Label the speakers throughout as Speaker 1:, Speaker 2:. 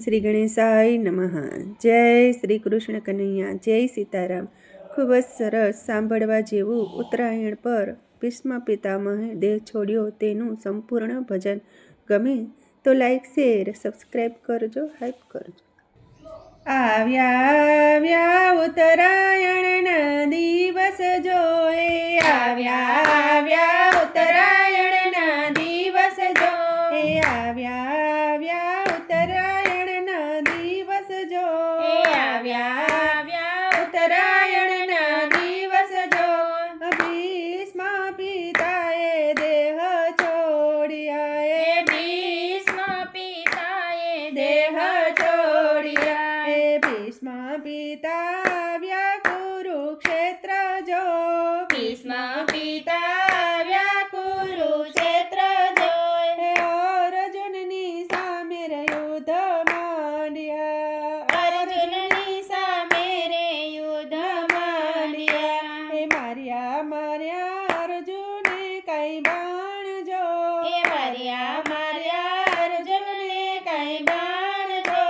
Speaker 1: શ્રી ગણેશાય નમઃ. જય શ્રી કૃષ્ણ કનૈયા, જય સીતારામ. ખૂબ જ સરસ સાંભળવા જેવું ઉત્તરાયણ પર ભીષ્મ પિતામહે દેહ છોડ્યો તેનું સંપૂર્ણ ભજન ગમે તો લાઈક શેર સબસ્ક્રાઈબ કરજો, હાઈપ કરજો. આવ્યા ઉત્તરાયણના દિવસ જોએ, આવ્યા ઉત્તરાયણના દિવસ જોએ, આવ્યા ઉત્તરાયણના દિવસ જોએ, આવ્યા ઉત્તરાયણના દિવસ જોએ. ભીષ્મ પિતાએ દેહ છોડ્યા, ભીષ્મ પિતાએ દેહ છોડ્યા. ભીષ્મ પિતા આવ્યા કુરુક્ષેત્ર જો, ભીષ્મ પિતા આવ્યા કુરુક્ષેત્ર જો. અર્જુનની સામે યુદ્ધ માંડ્યા, અર્જુનની સામે યુદ્ધ માંડ્યા. માર્યા અર્જુને કઈ બાણ જો, માર્યા અર્જુનને કઈ બાણ જો.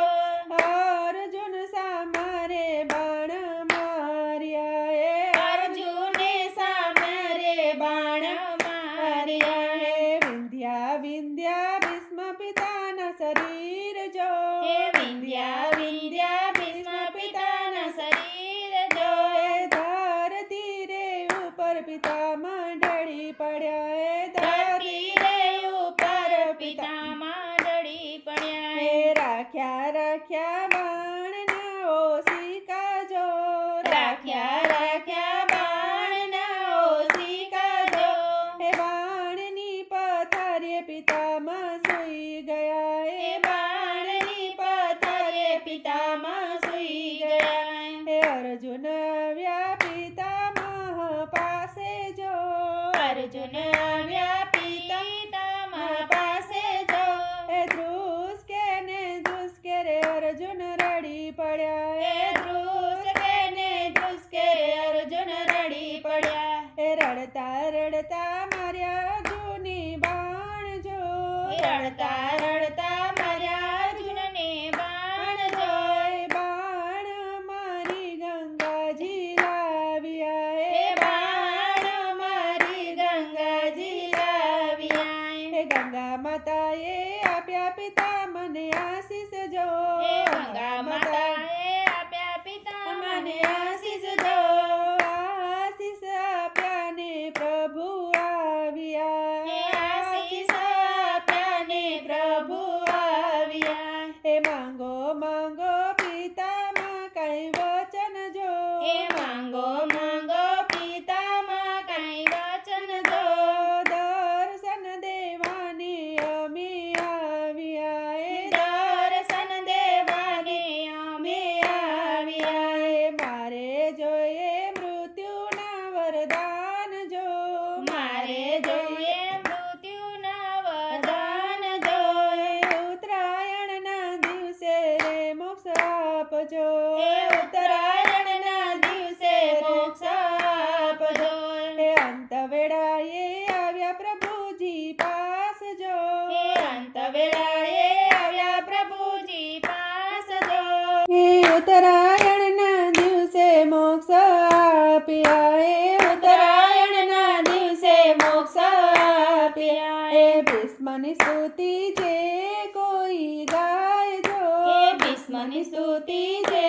Speaker 1: અર્જુન સામરે બાણ માર્યા, અર્જુને સામરે બાણ માર્યા. વિંધ્યા ભીષ્મ પિતાના શરીર જો, વિંધ્યા ભીષ્મ પિતાના શરીર જો. ધરતી રે ઉપર પિતામાં ઢળી પડ્યા, ધરતી રે ઉપર પિતામાં ઢળી પડ્યા. રાખ્યા બાણના ઓશિકા જો, રાખ્યા બાણના ઓશિકા જો. બાણની પથારીએ પિતામાં સૂઈ ગયા, બાણની પથારીએ પિતામાં સૂઈ ગયા. અર્જુન આવ્યા પિતામહ પાસે જો, અર્જુન આવ્યા પિતામહ પાસે જો. ધ્રુસકે ને ધ્રુસકે રે અર્જુન રડી પડ્યા, ધ્રુસકે ને ધ્રુસકે રે અર્જુન રડી પડ્યા. રડતા માર્યા અર્જુનની બાણ જો, રડતા માર્યા અર્જુનને બાણ જો. બાણ મારી ગંગાજી લાવ્યા, બાણ મારી ગંગાજી લાવ્યા. ગંગા માતાએ આપ્યા પિતા મને આશીષ જો, ગંગા માતાએ આપ્યા પિતા મને આશીષ જો. આશીષ આપ્યા ને પ્રભુ આવ્યા, આશીષ આપ્યા ને પ્રભુ આવ્યા. માંગો પિતામાં કઈ વચન જો, માંગો પિતામાં કઈ વચન જો. દર્શન દેવાની અમે આવ્યા, દર્શન દેવાની અમે આવ્યા. મારે જોઈએ મૃત્યુના વરદાન જો, મારે જોઈએ મૃત્યુના વરદાન જો. ઉત્તરાયણના દિવસે રે મોક્ષ આપજો, ઉત્તરાયણના દિવસે મોક્ષ આપજો. અંત વેળાએ આવ્યા પ્રભુજી પાસ જો, અંત વેળાએ આવ્યા પ્રભુજી પાસ જો. ઉત્તરાયણના દિવસે મોક્ષ આપ્યા, ઉત્તરાયણના દિવસે મોક્ષ આપ્યા. ભીષ્મની સ્તુતિ જે કોઈ ગાય જો, ભીષ્મની સ્તુતિ જે